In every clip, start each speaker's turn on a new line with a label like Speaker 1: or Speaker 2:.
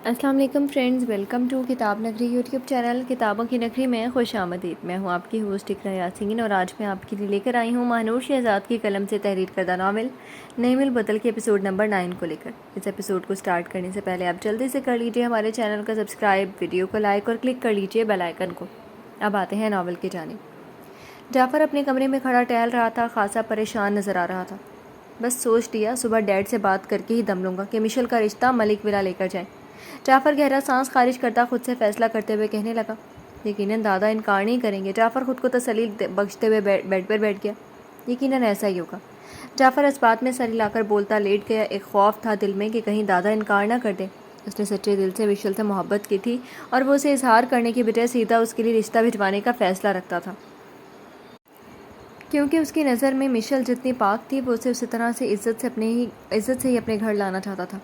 Speaker 1: السلام علیکم friends, welcome to کتاب نگری یوٹیوب چینل کتابوں کی نگری میں خوش آمدید۔ میں ہوں آپ کی ہوسٹ اقرا یاسین اور آج میں آپ کے لیے لے کر آئی ہوں ماہنور شہزاد کی قلم سے تحریر کردہ ناول نیم البدل کے ایپیسوڈ نمبر 9 کو لے کر۔ اس ایپیسوڈ کو سٹارٹ کرنے سے پہلے آپ جلدی سے کر لیجئے ہمارے چینل کا سبسکرائب، ویڈیو کو لائک اور کلک کر لیجئے بیل آئیکن کو۔ اب آتے ہیں ناول کی جانب۔ جعفر اپنے کمرے میں کھڑا ٹہل رہا تھا، خاصا پریشان نظر آ رہا تھا۔ بس سوچ لیا صبح ڈیڈ سے بات کر کے ہی دم لوں گا کہ مشل کا رشتہ ملک ولا لے کر جائیں۔ جعفر گہرا سانس خارج کرتا خود سے فیصلہ کرتے ہوئے کہنے لگا، یقیناً دادا انکار نہیں کریں گے۔ جعفر خود کو تسلی بخشتے ہوئے بیڈ پر بیٹھ گیا۔ یقیناً ایسا ہی ہوگا۔ جعفر اس بات میں سر ہلا کر بولتا لیٹ گیا۔ ایک خوف تھا دل میں کہ کہیں دادا انکار نہ کر دیں۔ اس نے سچے دل سے مشل سے محبت کی تھی اور وہ اسے اظہار کرنے کی بجائے سیدھا اس کے لیے رشتہ بھجوانے کا فیصلہ رکھتا تھا، کیونکہ اس کی نظر میں مشل جتنی پاک تھی وہ اسے اسی طرح سے عزت سے ہی اپنے گھر لانا چاہتا تھا۔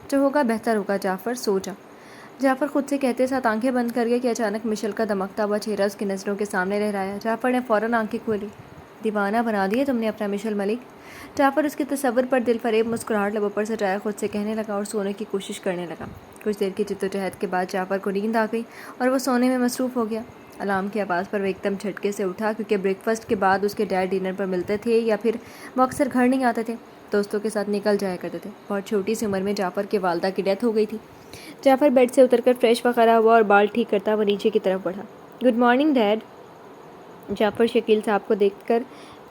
Speaker 1: جو ہوگا بہتر ہوگا جعفر، سو جا۔ جعفر خود سے کہتے ساتھ آنکھیں بند کر گیا کہ اچانک مشل کا دمکتا ہوا چہرہ اس کی نظروں کے سامنے لہرایا۔ جعفر نے فوراً آنکھیں کھولی۔ دیوانہ بنا دیا تم نے اپنا مشل ملک۔ جعفر اس کے تصور پر دل فریب مسکراہٹ لبوں پر سجائے خود سے کہنے لگا اور سونے کی کوشش کرنے لگا۔ کچھ دیر کی جدوجہد کے بعد جعفر کو نیند آ گئی اور وہ سونے میں مصروف ہو گیا۔ الارم کی آواز پر وہ ایک دم جھٹکے سے اٹھا، کیونکہ بریک فاسٹ کے بعد اس کے ڈیڈ ڈنر پر ملتے تھے یا پھر وہ اکثر گھر نہیں آتے تھے، دوستوں کے ساتھ نکل جایا کرتے تھے۔ بہت چھوٹی سی عمر میں جعفر کی والدہ کی ڈیتھ ہو گئی تھی۔ جعفر بیڈ سے اتر کر فریش وغیرہ ہوا اور بال ٹھیک کرتا وہ نیچے کی طرف بڑھا۔ Good morning dad. Jafar Shakeel صاحب کو دیکھ کر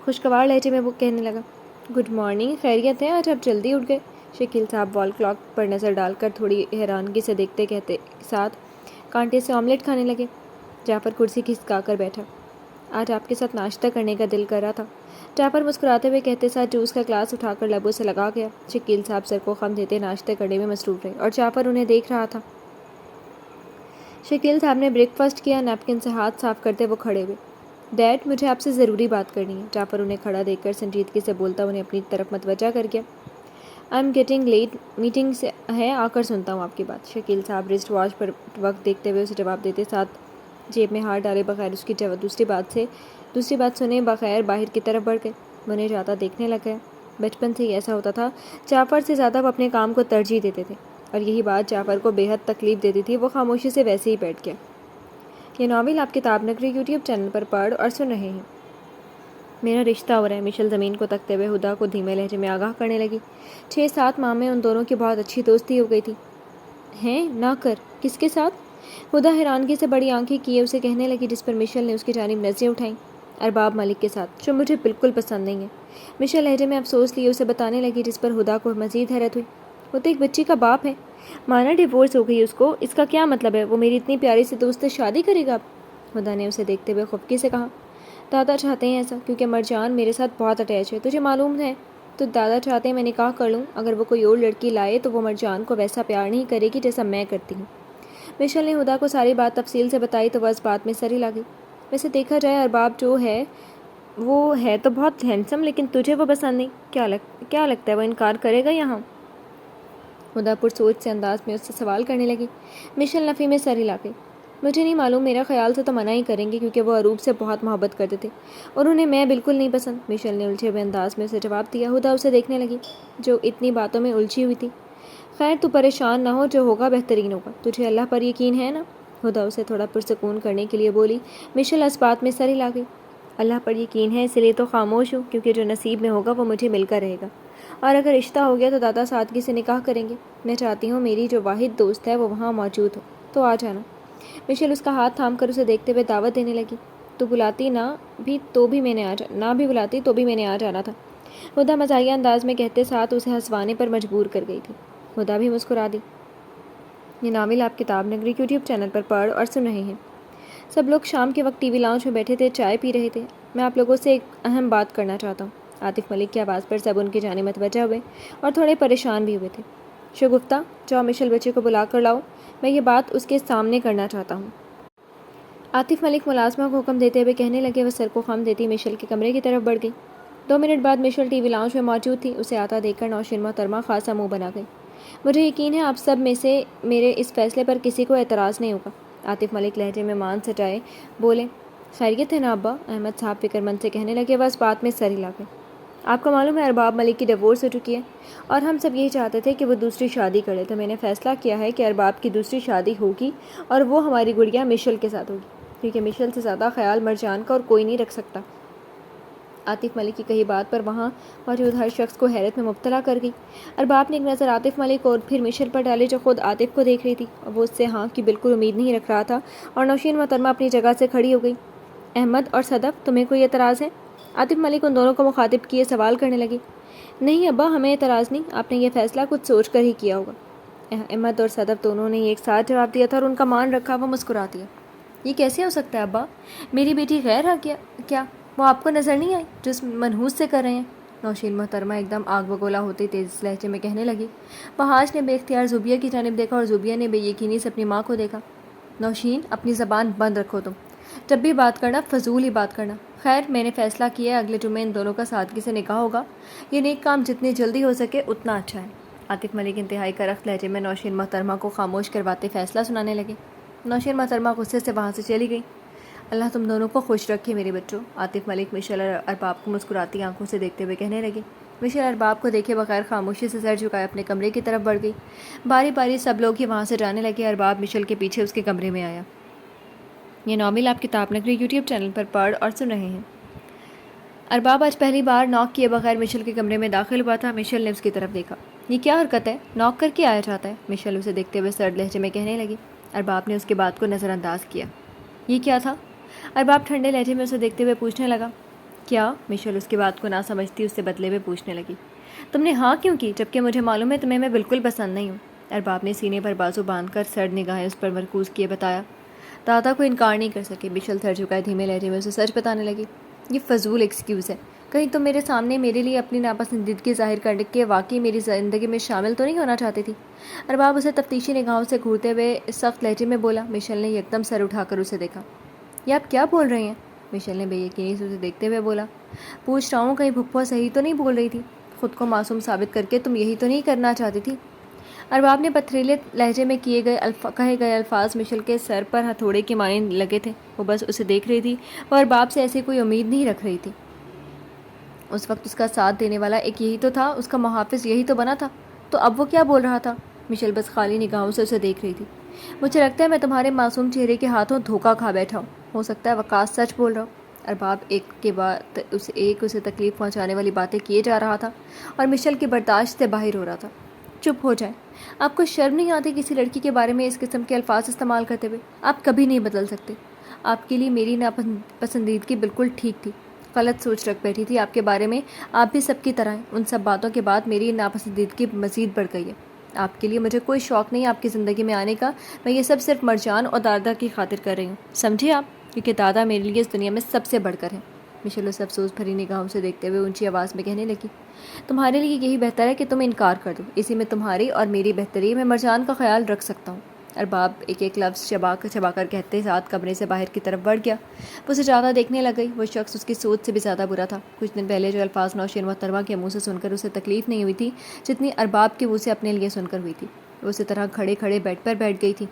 Speaker 1: خوشگوار لہجے میں وہ کہنے لگا، گڈ مارننگ، خیریت ہے؟ آج آپ جلدی اٹھ گئے۔ شکیل صاحب وال کلاک پر نظر ڈال کر تھوڑی حیرانگی سے دیکھتے کہتے ساتھ کانٹے سے آملیٹ کھانے لگے۔ جعفر کرسی کھسکا کر بیٹھا۔ آج آپ کے ساتھ ناشتہ کرنے کا دل کر رہا تھا۔ جعفر مسکراتے ہوئے کہتے ساتھ جوس کا گلاس اٹھا کر لبوں سے لگا گیا۔ شکیل صاحب سر کو خم دیتے ناشتے کرنے میں مصروف رہے اور جعفر انہیں دیکھ رہا تھا۔ شکیل صاحب نے بریک فاسٹ کیا، نیپکن سے ہاتھ صاف کرتے وہ کھڑے ہوئے۔ ڈیڈ، مجھے آپ سے ضروری بات کرنی ہے۔ جعفر انہیں کھڑا دیکھ کر سنجیدگی سے بولتا انہیں اپنی طرف متوجہ کر گیا۔ I am getting late, meeting سے ہے، آ کر سنتا ہوں آپ کی بات۔ شکیل صاحب رسٹ واچ پر وقت دیکھتے ہوئے اسے جواب دیتے ساتھ جیب میں ہاتھ ڈالے بغیر اس کی دوسری بات سنے بغیر باہر کی طرف بڑھ گئے۔ وہ انہیں جاتا دیکھنے لگ گیا۔ بچپن سے ہی ایسا ہوتا تھا، جعفر سے زیادہ وہ اپنے کام کو ترجیح دیتے تھے اور یہی بات جعفر کو بے حد تکلیف دیتی تھی۔ وہ خاموشی سے ویسے ہی بیٹھ گیا۔ یہ ناول آپ کتاب نگری یوٹیوب چینل پر پڑھ اور سن رہے ہیں۔ میرا رشتہ ہو رہا ہے، مشل زمین کو تکتے ہوئے ہدا کو دھیمے لہجے میں آگاہ کرنے لگی۔ 6-7 ماہ میں ان دونوں کی بہت اچھی دوستی ہو گئی تھی۔ ہیں نہ کر، کس کے ساتھ؟ ہدا حیرانگی سے بڑی آنکھیں کیے اسے کہنے لگی، جس پر مشل نے اس کی جانب نظریں اٹھائیں۔ ارباب ملک کے ساتھ، جو مجھے بالکل پسند نہیں ہے۔ مشل لہجے میں افسوس لیے اسے بتانے لگی، جس پر ہدا کو مزید حیرت ہوئی۔ وہ تو ایک بچی کا باپ ہے، مانا ڈیورس ہو گئی اس کو، اس کا کیا مطلب ہے؟ وہ میری اتنی پیاری سی دوست سے شادی کرے گا اب؟ ہدا نے اسے دیکھتے ہوئے خفگی سے کہا، دادا چاہتے ہیں ایسا، کیونکہ مرجان میرے ساتھ بہت اٹیچ ہے، تجھے معلوم ہے۔ تو دادا چاہتے ہیں میں نکاح کر لوں، اگر وہ کوئی اور لڑکی لائے تو وہ مرجان کو ویسا پیار نہیں کرے گی جیسا میں کرتی ہوں۔ مشل نے ہدا کو ساری بات تفصیل سے بتائی تو وہ اس بات میں سر ہلا گئی۔ ویسے دیکھا جائے ارباب جو ہے وہ ہے تو بہت ہینڈسم، لیکن تجھے وہ پسند نہیں، کیا لگتا ہے وہ انکار کرے گا یہاں؟ ہدا پرسوچ سے انداز میں اس سے سوال کرنے لگی۔ مشل نفی میں سر ہلا گئی۔ مجھے نہیں معلوم، میرا خیال سے تو منع ہی کریں گے، کیونکہ وہ اروپ سے بہت محبت کرتے تھے اور انہیں میں بالکل نہیں پسند۔ مشل نے الجھے ہوئے انداز میں اسے جواب دیا۔ ہدا اسے دیکھنے لگی جو اتنی باتوں میں الجھی ہوئی تھی۔ خیر تو پریشان نہ ہو، جو ہوگا بہترین ہوگا، تجھے اللہ پر یقین ہے نا؟ ہدا اسے تھوڑا پرسکون کرنے کے لیے بولی۔ مشل اس بات میں سر ہلا گئی۔ اللہ پر یقین ہے، اس لیے تو خاموش ہوں، کیونکہ جو نصیب میں ہوگا وہ مجھے مل کر رہے گا، اور اگر رشتہ ہو گیا تو دادا سادگی سے نکاح کریں گے۔ میں چاہتی ہوں میری جو واحد دوست ہے وہ وہاں موجود ہو، تو آ جانا۔ مشل اس کا ہاتھ تھام کر اسے دیکھتے ہوئے دعوت دینے لگی۔ تو بلاتی نہ بھی میں نے آ جانا تھا، ہدا مزاحیہ انداز میں کہتے ساتھ اسے ہنسوانے پر مجبور کر گئی تھی۔ ہدا بھی مسکرا دی۔ یہ ناول آپ کتاب نگری یوٹیوب چینل پر پڑھ اور سن رہے ہیں۔ سب لوگ شام کے وقت ٹی وی لاؤنج میں بیٹھے تھے، چائے پی رہے تھے۔ میں آپ لوگوں سے ایک اہم بات کرنا چاہتا ہوں۔ عاطف ملک کی آواز پر سب ان کی جانب متوجہ ہوئے اور تھوڑے پریشان بھی ہوئے تھے۔ شگفتہ، جاؤ مشل بچے کو بلا کر لاؤ، میں یہ بات اس کے سامنے کرنا چاہتا ہوں۔ عاطف ملک ملازمہ کو حکم دیتے ہوئے کہنے لگے۔ وہ سر کو خم دیتی مشل کے کمرے کی طرف بڑھ گئی۔ 2 منٹ بعد مشل ٹی وی لاؤنج میں موجود تھی۔ اسے آتا دیکھ کر نوشین محترمہ خاصا منہ بنا گئی۔ مجھے یقین ہے آپ سب میں سے میرے اس فیصلے پر کسی کو اعتراض نہیں ہوگا، عاطف ملک لہجے میں مان سجائے بولے۔ خیریت ہے نا ابا؟ احمد صاحب فکر مند سے کہنے لگے۔ وہ اس بات میں سر ہلا گئے۔ آپ کو معلوم ہے ارباب ملک کی ڈیورس ہو چکی ہے اور ہم سب یہی چاہتے تھے کہ وہ دوسری شادی کرے، تو میں نے فیصلہ کیا ہے کہ ارباب کی دوسری شادی ہوگی اور وہ ہماری گڑیا مشل کے ساتھ ہوگی، کیونکہ مشل سے زیادہ خیال مرجان کا اور کوئی نہیں رکھ سکتا۔ عاطف ملک کی کہی بات پر وہاں موجود ہر شخص کو حیرت میں مبتلا کر گئی۔ ارباب نے ایک نظر عاطف ملک اور پھر مشل پر ڈالی جو خود عاطف کو دیکھ رہی تھی، اور وہ اس سے ہاں کی بالکل امید نہیں رکھ رہا تھا، اور نوشین محترمہ اپنی جگہ سے کھڑی ہو گئی۔ احمد اور صدف، تمہیں کوئی اعتراض ہے؟ عاطف ملک ان دونوں کو مخاطب کیے سوال کرنے لگی۔ نہیں ابا، ہمیں اعتراض نہیں، آپ نے یہ فیصلہ کچھ سوچ کر ہی کیا ہوگا۔ احمد اور صدف دونوں نے ایک ساتھ جواب دیا تھا اور ان کا مان رکھا وہ مسکرا دیا۔ یہ کیسے ہو سکتا ہے ابا؟ میری بیٹی غیر ہے کیا وہ آپ کو نظر نہیں آئی جو اس منحوس سے کر رہے ہیں؟ نوشین محترمہ ایک دم آگ بگولا ہوتے تیز لہجے میں کہنے لگی۔ فحاش نے بے اختیار زوبیہ کی جانب دیکھا اور زوبیہ نے بے یقینی سے اپنی ماں کو دیکھا۔ نوشین، اپنی زبان بند رکھو تم، جب بھی بات کرنا فضول ہی بات کرنا۔ خیر، میں نے فیصلہ کیا ہے اگلے جمعے ان دونوں کا سادگی سے نکاح ہوگا، یہ نیک کام جتنی جلدی ہو سکے اتنا اچھا ہے۔ عاطف ملک انتہائی کرخت لہجے میں نوشین محترمہ کو خاموش کرواتے فیصلہ سنانے لگے۔ نوشین محترمہ غصے سے وہاں سے چلی گئی۔ اللہ تم دونوں کو خوش رکھے میرے بچوں، عاطف ملک مشل اور ارباب کو مسکراتی آنکھوں سے دیکھتے ہوئے کہنے لگے۔ مشل ارباب کو دیکھے بغیر خاموشی سے سر جھکائے اپنے کمرے کی طرف بڑھ گئی۔ باری باری سب لوگ ہی وہاں سے جانے لگے۔ ارباب مشل کے پیچھے اس کے کمرے میں آیا۔ یہ ناول آپ کتاب نگری یوٹیوب چینل پر پڑھ اور سن رہے ہیں۔ ارباب آج پہلی بار ناک کیے بغیر مشل کے کمرے میں داخل ہوا تھا۔ مشل نے اس کی طرف دیکھا۔ یہ کیا حرکت ہے؟ ناک کر کے آیا چاہتا ہے؟ مشل اسے دیکھتے ہوئے سرد لہجے میں کہنے لگی۔ ارباب نے اس کی بات کو نظر انداز کیا۔ یہ کیا تھا؟ ارباب ٹھنڈے لہجے میں اسے دیکھتے ہوئے پوچھنے لگا۔ کیا؟ مشل اس کی بات کو نہ سمجھتی اس سے بدلے میں پوچھنے لگی۔ تم نے ہاں کیوں کی جبکہ مجھے معلوم ہے تمہیں میں بالکل پسند نہیں ہوں؟ ارباب نے سینے پر بازو باندھ کر سرد نگاہیں اس پر مرکوز کیے بتایا۔ دادا کو انکار نہیں کر سکے۔ مشل سر جھکائے دھیمے لہجے میں اسے سچ بتانے لگی۔ یہ فضول ایکسکیوز ہے، کہیں تم میرے سامنے میرے لیے اپنی ناپسندیدگی ظاہر کرنے کے واقعی میری زندگی میں شامل تو نہیں ہونا چاہتی تھی؟ ارباب اسے تفتیشی نگاہوں سے گھورتے ہوئے سخت لہجے میں بولا۔ مشل نے یکدم سر اٹھا کر اسے دیکھا۔ یہ آپ کیا بول رہے ہیں؟ مشل نے بے یقینی سے اسے دیکھتے ہوئے بولا۔ پوچھ رہا ہوں کہیں پھپھو صحیح تو نہیں بول رہی تھی؟ خود کو معصوم ثابت کر کے تم یہی تو نہیں کرنا چاہتی تھی؟ ارباب نے پتھریلے لہجے میں کہے گئے الفاظ مشل کے سر پر ہتھوڑے کے مانند لگے تھے۔ وہ بس اسے دیکھ رہی تھی، وہ ارباب سے ایسی کوئی امید نہیں رکھ رہی تھی۔ اس وقت اس کا ساتھ دینے والا ایک یہی تو تھا، اس کا محافظ یہی تو بنا تھا، تو اب وہ کیا بول رہا تھا؟ مشل بس خالی نگاہوں سے اسے دیکھ رہی تھی۔ مجھے لگتا ہے میں تمہارے معصوم چہرے کے ہاتھوں دھوکہ کھا بیٹھا ہوں، ہو سکتا ہے وقاص سچ بول رہا ہوں۔ ارباب ایک کے بعد اسے تکلیف پہنچانے والی باتیں کیے جا رہا تھا اور مشل کی برداشت سے باہر ہو رہا تھا۔ چپ ہو جائیں، آپ کو شرم نہیں آتی کسی لڑکی کے بارے میں اس قسم کے الفاظ استعمال کرتے ہوئے؟ آپ کبھی نہیں بدل سکتے۔ آپ کے لیے میری ناپسندیدگی بالکل ٹھیک تھی، غلط سوچ رکھ بیٹھی تھی آپ کے بارے میں، آپ بھی سب کی طرح ہیں۔ ان سب باتوں کے بعد میری ناپسندیدگی مزید بڑھ گئی ہے۔ آپ کے لیے مجھے کوئی شوق نہیں آپ کی زندگی میں آنے کا، میں یہ سب صرف مرجان اور دادا کی خاطر کر رہی ہوں، سمجھے آپ؟ کیونکہ دادا میرے لیے اس دنیا میں سب سے بڑھ کر ہیں۔ مشل اسے افسوس بھری نگاہوں سے دیکھتے ہوئے اونچی آواز میں کہنے لگی۔ تمہارے لیے یہی بہتر ہے کہ تم انکار کر دو، اسی میں تمہاری اور میری بہتری، میں مرجان کا خیال رکھ سکتا ہوں۔ ارباب ایک ایک لفظ چبا کر کہتے ساتھ کمرے سے باہر کی طرف بڑھ گیا۔ وہ اسے زیادہ دیکھنے لگ گئی۔ وہ شخص اس کی سوچ سے بھی زیادہ برا تھا۔ کچھ دن پہلے جو الفاظ نوشین محترمہ کے منہ سے سن کر اسے تکلیف نہیں ہوئی تھی جتنی ارباب کے منہ سے اپنے لیے سن کر ہوئی تھی، وہ اسی طرح کھڑے کھڑے بیڈ پر بیٹھ گئی تھی۔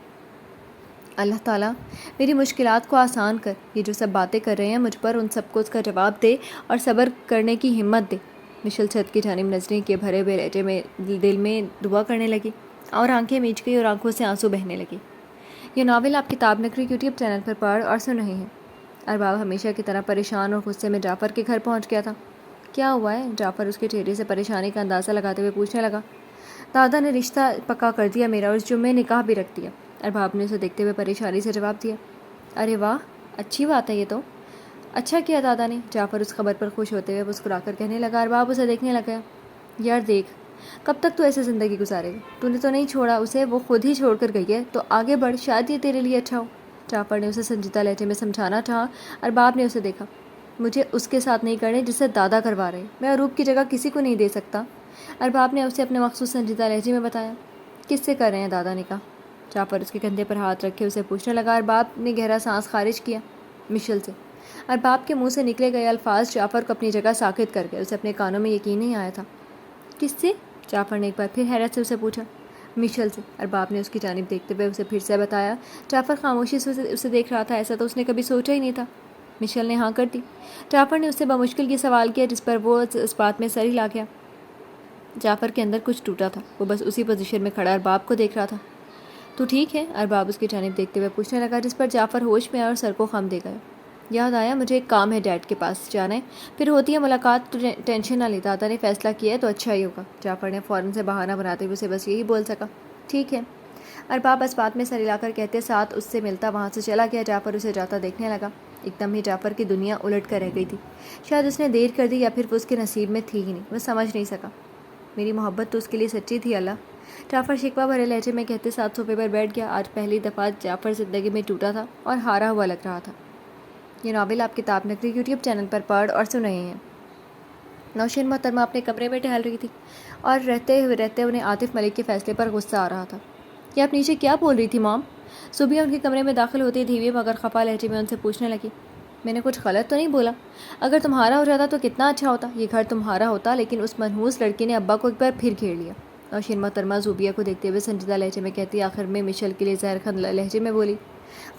Speaker 1: اللہ تعالیٰ میری مشکلات کو آسان کر، یہ جو سب باتیں کر رہے ہیں مجھ پر، ان سب کو اس کا جواب دے اور صبر کرنے کی ہمت دے۔ مشل چھت کی جانب نظریں کے بھرے ہوئے لہجے میں دل میں دعا کرنے لگی اور آنکھیں میچ گئی اور آنکھوں سے آنسو بہنے لگے۔ یہ ناول آپ کتاب نگری یوٹیوب چینل پر پڑھ اور سن رہے ہیں۔ ارباب ہمیشہ کی طرح پریشان اور غصے میں جعفر کے گھر پہنچ گیا تھا۔ کیا ہوا ہے؟ جعفر اس کے چہرے سے پریشانی کا اندازہ لگاتے ہوئے پوچھنے لگا۔ دادا نے رشتہ پکا کر دیا میرا اور اس جمعے نکاح بھی رکھ دیا، ارباب نے اسے دیکھتے ہوئے پریشانی سے جواب دیا۔ ارے واہ، اچھی بات ہے یہ تو۔ اچھا کیا دادا نے؟ جعفر اس خبر پر خوش ہوتے ہوئے مسکرا کر کہنے لگا۔ ارباب اسے دیکھنے لگا۔ یار دیکھ، کب تک تو ایسے زندگی گزارے گا؟ تو نے تو نہیں چھوڑا اسے، وہ خود ہی چھوڑ کر گئی ہے، تو آگے بڑھ، شاید یہ تیرے لیے اچھا ہو۔ جعفر نے اسے سنجیدہ لہجے میں سمجھانا چاہا۔ ارباب نے اسے دیکھا۔ مجھے اس کے ساتھ نہیں کرنے جس سے دادا کروا رہے، میں عروب کی جگہ کسی کو نہیں دے سکتا، ارباب نے اسے اپنے مخصوص سنجیدہ لہجے میں بتایا۔ کس سے کر رہے ہیں دادا نکاح؟ جعفر اس کے کندھے پر ہاتھ رکھے اسے پوچھنے لگا۔ ارباب نے گہرا سانس خارج کیا۔ مشل سے۔ ارباب کے منہ سے نکلے گئے الفاظ جعفر کو اپنی جگہ ساکت کر گئے۔ اسے اپنے کانوں میں یقین نہیں آیا تھا۔ کس سے؟ جعفر نے ایک بار پھر حیرت سے اسے پوچھا۔ مشل سے، ارباب نے اس کی جانب دیکھتے ہوئے اسے پھر سے بتایا۔ جعفر خاموشی سے اسے دیکھ رہا تھا، ایسا تو اس نے کبھی سوچا ہی نہیں تھا۔ مشل نے ہاں کر دی۔ جعفر نے اس سے بمشکل یہ سوال کیا جس پر وہ اس بات میں سر ہلا گیا۔ جعفر کے اندر کچھ ٹوٹا تھا، وہ بس اسی پوزیشن میں کھڑا ارباب کو دیکھ رہا تھا۔ تو ٹھیک ہے؟ ارباب اس کی جانب دیکھتے ہوئے پوچھنے لگا، جس پر جعفر ہوش میں آیا اور سر کو خم دے گیا۔ یاد آیا مجھے ایک کام ہے، ڈیڈ کے پاس جانا ہے، پھر ہوتی ہے ملاقات، تو ٹینشن نہ لی، دادا نے فیصلہ کیا ہے تو اچھا ہی ہوگا۔ جعفر نے فوراً سے بہانہ بناتے ہوئے اسے بس یہی بول سکا، ٹھیک ہے۔ ارباب اس بات میں سر ہلا کر کہتے ساتھ اس سے ملتا وہاں سے چلا گیا۔ جعفر اسے جاتا دیکھنے لگا۔ ایک دم ہی جعفر کی دنیا الٹ کر رہ گئی تھی۔ شاید اس نے دیر کر دی یا پھر وہ اس کے نصیب میں تھی ہی نہیں، وہ سمجھ نہیں سکا۔ میری محبت تو اس کے لیے سچی تھی اللہ، جعفر شکوہ بھرے لہجے میں کہتے ساتھ صوفے پر بیٹھ گیا۔ آج پہلی دفعہ جعفر زندگی میں ٹوٹا تھا اور ہارا ہوا لگ رہا تھا۔ یہ ناول آپ کتاب نگری یوٹیوب چینل پر پڑھ اور سن رہے ہیں۔ نوشین محترمہ اپنے کمرے میں ٹہل رہی تھی اور رہتے انہیں عاطف ملک کے فیصلے پر غصہ آ رہا تھا۔ یہ آپ نیچے کیا بول رہی تھی مام؟ صوبیہ ان کے کمرے میں داخل ہوتی دھیمی مگر خفا لہجے میں ان سے پوچھنے لگی، میں نے کچھ غلط تو نہیں بولا؟ اگر تمہارا ہو جاتا تو کتنا اچھا ہوتا، یہ گھر تمہارا ہوتا، لیکن اس منحوس لڑکی نے ابا کو ایک بار پھر گھیر لیا۔ نوشین محترمہ زوبیہ کو دیکھتے ہوئے سنجیدہ لہجے میں کہتی، آخر میں مشل کے لیے زہر خند لہجے میں بولی،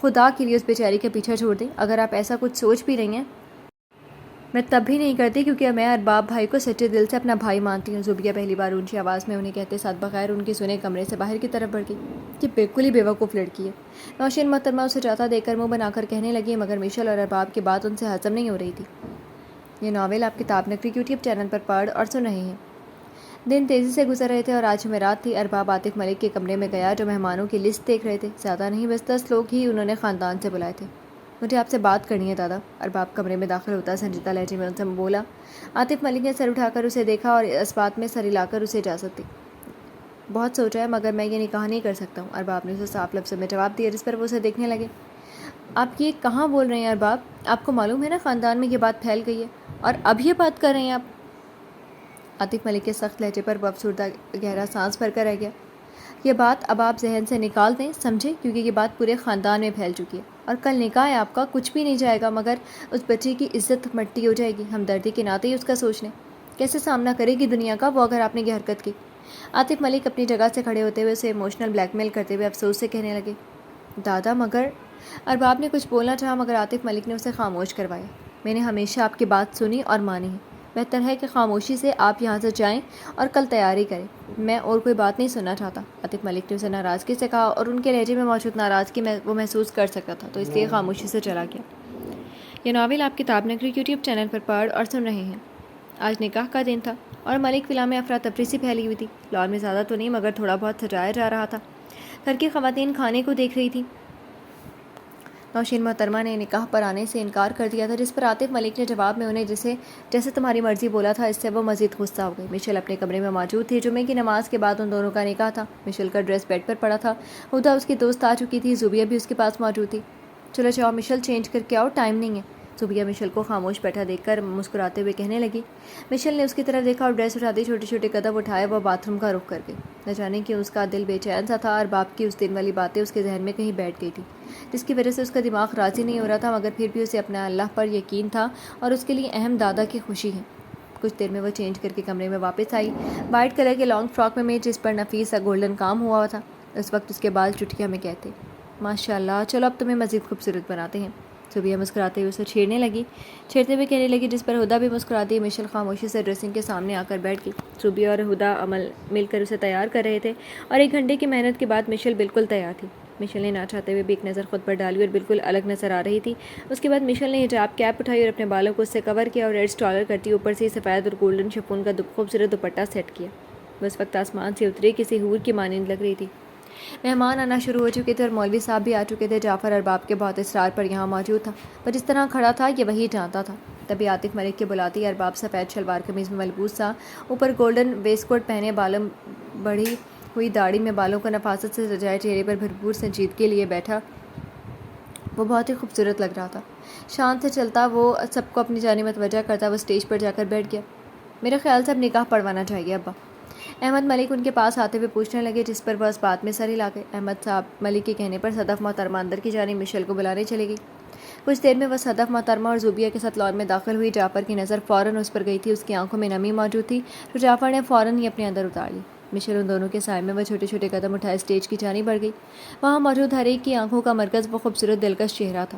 Speaker 1: خدا کے لیے اس بیچاری کا پیچھا چھوڑ دیں، اگر آپ ایسا کچھ سوچ بھی رہی ہیں میں تب بھی نہیں کرتی کیونکہ میں ارباب بھائی کو سچے دل سے اپنا بھائی مانتی ہوں۔ زوبیہ پہلی بار اونچی آواز میں انہیں کہتے ساتھ بغیر ان کی سنے کمرے سے باہر کی طرف بڑھ گئی۔ یہ بالکل ہی بیوقوف لڑکی ہے۔ نوشین محترمہ اسے جاتا دیکھ کر منہ بنا کر کہنے لگی، مگر مشل اور ارباب کی بات ان سے ہضم نہیں ہو رہی تھی۔ یہ ناول آپ کتاب نگری یوٹیوب چینل پر پڑھ اور سن رہے ہیں۔ دن تیزی سے گزر رہے تھے اور آج جمعرات تھی۔ ارباب عاطف ملک کے کمرے میں گیا جو مہمانوں کی لسٹ دیکھ رہے تھے۔ زیادہ نہیں، بس 10 لوگ ہی انہوں نے خاندان سے بلائے تھے۔ مجھے آپ سے بات کرنی ہے دادا۔ ارباب کمرے میں داخل ہوتا سنجیدہ لہجے میں ان سے بولا۔ عاطف ملک نے سر اٹھا کر اسے دیکھا اور اس بات میں سر ہلا کر اسے اجازت دی۔ بہت سوچا ہے مگر میں یہ نکاح نہیں کر سکتا ہوں، ارباب نے اسے صاف لفظوں میں جواب دیا، جس پر وہ اسے دیکھنے لگے۔ آپ یہ کہاں بول رہے ہیں ارباب؟ آپ کو معلوم ہے نا خاندان میں یہ بات پھیل گئی ہے اور اب یہ بات کر رہے ہیں آپ؟ عاطف ملک کے سخت لہجے پر وہ افسردہ گہرا سانس بھر کر رہ گیا۔ یہ بات اب آپ ذہن سے نکال دیں، سمجھے، کیونکہ یہ بات پورے خاندان میں پھیل چکی ہے اور کل نکاح ہے آپ کا، کچھ بھی نہیں جائے گا مگر اس بچی کی عزت مٹی ہو جائے گی۔ ہمدردی کے ناطے ہی اس کا سوچ لیں، کیسے سامنا کرے گی دنیا کا وہ اگر آپ نے یہ حرکت کی؟ عاطف ملک اپنی جگہ سے کھڑے ہوتے ہوئے اسے ایموشنل بلیک میل کرتے ہوئے افسوس سے کہنے لگے، دادا مگر ارباب نے کچھ بولنا چاہا مگر عاطف ملک نے اسے خاموش کروایا۔ میں نے ہمیشہ آپ کی بات سنی اور مانی ہے، بہتر ہے کہ خاموشی سے آپ یہاں سے جائیں اور کل تیاری کریں، میں اور کوئی بات نہیں سننا چاہتا۔ عاطف ملک نے اسے ناراضگی سے کہا اور ان کے لہجے میں موجود ناراضگی وہ محسوس کر سکتا تھا، تو اس لیے خاموشی سے چلا گیا۔ یہ ناول آپ کتاب نگری یوٹیوب چینل پر پڑھ اور سن رہے ہیں۔ آج نکاح کا دن تھا اور ملک ولا میں افراتفری سی پھیلی ہوئی تھی۔ لان میں زیادہ تو نہیں مگر تھوڑا بہت سجایا جا رہا تھا۔ گھر کی خواتین کھانے کو دیکھ رہی تھیں۔ نوشین محترمہ نے نکاح پر آنے سے انکار کر دیا تھا، جس پر عاطف ملک نے جواب میں انہیں جیسے تمہاری مرضی بولا تھا۔ اس سے وہ مزید غصہ ہو گئے۔ مشل اپنے کمرے میں موجود تھی۔ جمعے کی نماز کے بعد ان دونوں کا نکاح تھا۔ مشل کا ڈریس بیڈ پر پڑا تھا۔ ہدا اس کی دوست آ چکی تھی، زوبیہ بھی اس کے پاس موجود تھی۔ چلو جاؤ مشل، چینج کر کے آؤ، ٹائم نہیں ہے۔ زوبیہ مشل کو خاموش بیٹھا دیکھ کر مسکراتے ہوئے کہنے لگی۔ مشل نے اس کی طرف دیکھا اور ڈریس اٹھاتے چھوٹے چھوٹے قدم اٹھائے وہ باتھ روم کا رخ کر گئی۔ نہ جانے کیوں اس کا دل بے چین سا تھا۔ ارباب کی اس دن والی باتیں اس کے ذہن میں کہیں بیٹھ گئی تھی، جس کی وجہ سے اس کا دماغ راضی نہیں ہو رہا تھا، مگر پھر بھی اسے اپنا اللہ پر یقین تھا اور اس کے لیے اہم دادا کی خوشی ہے۔ کچھ دیر میں وہ چینج کر کے کمرے میں واپس آئی، وائٹ کلر کے لانگ فراک میں جس پر نفیس سا گولڈن کام ہوا تھا۔ اس وقت اس کے بال چٹکیاں میں کہتے، ماشاء اللہ، چلو اب تمہیں مزید خوبصورت بناتے ہیں۔ زوبیہ مسکراتے ہوئے اسے چھیڑتے ہوئے کہنے لگی، جس پر ہدا بھی مسکراتی۔ مشل خاموشی سے ڈریسنگ کے سامنے آ کر بیٹھ گئی۔ زوبیہ اور ہدا مل کر اسے تیار کر رہے تھے اور 1 گھنٹے کی محنت کے بعد مشل بالکل تیار تھی۔ مشل نے نہ چاہتے ہوئے بھی ایک نظر خود پر ڈالی اور بالکل الگ نظر آ رہی تھی۔ اس کے بعد مشل نے حجاب کیپ اٹھائی اور اپنے بالوں کو اس سے کور کیا اور ریڈ اسٹالر کرتی اوپر سے سفید اور گولڈن شفون کا خوبصورت دوپٹہ سیٹ کیا۔ وہ اس وقت آسمان سے اتری کسی حور کی مانند لگ رہی تھی۔ مہمان آنا شروع ہو چکے تھے اور مولوی صاحب بھی آ چکے تھے۔ جعفر ارباب کے بہت اصرار پر یہاں موجود تھا، پر جس طرح کھڑا تھا یہ وہی جانتا تھا۔ تبھی عاطف ملک کے بلاتی ارباب سفید شلوار قمیض میں ملبوس تھا، اوپر گولڈن ویسٹ کوٹ پہنے، بالوں بڑھی ہوئی داڑھی میں بالوں کو نفاست سے سجائے، چہرے پر بھرپور سنجیدگی لیے بیٹھا وہ بہت ہی خوبصورت لگ رہا تھا۔ شان سے چلتا، وہ سب کو اپنی جانب متوجہ کرتا، وہ اسٹیج پر جا کر بیٹھ گیا۔ میرے خیال سے اب نکاح پڑھوانا چاہیے ابا، احمد ملک ان کے پاس آتے ہوئے پوچھنے لگے، جس پر وہ اس بات میں سر ہلا گئے۔ احمد صاحب ملک کے کہنے پر صدف محترمہ اندر کی جانب مشل کو بلانے چلی گئی۔ کچھ دیر میں وہ صدف محترمہ اور زوبیہ کے ساتھ لان میں داخل ہوئی۔ جعفر کی نظر فوراً اس پر گئی تھی، اس کی آنکھوں میں نمی موجود تھی جو جعفر نے فوراً ہی اپنے اندر اتار لی۔ مشل ان دونوں کے سائے میں وہ چھوٹے چھوٹے قدم اٹھائے اسٹیج کی جانب بڑھ گئی۔ وہاں موجود ہر ایک کی آنکھوں کا مرکز وہ خوبصورت دلکش چہرہ تھا۔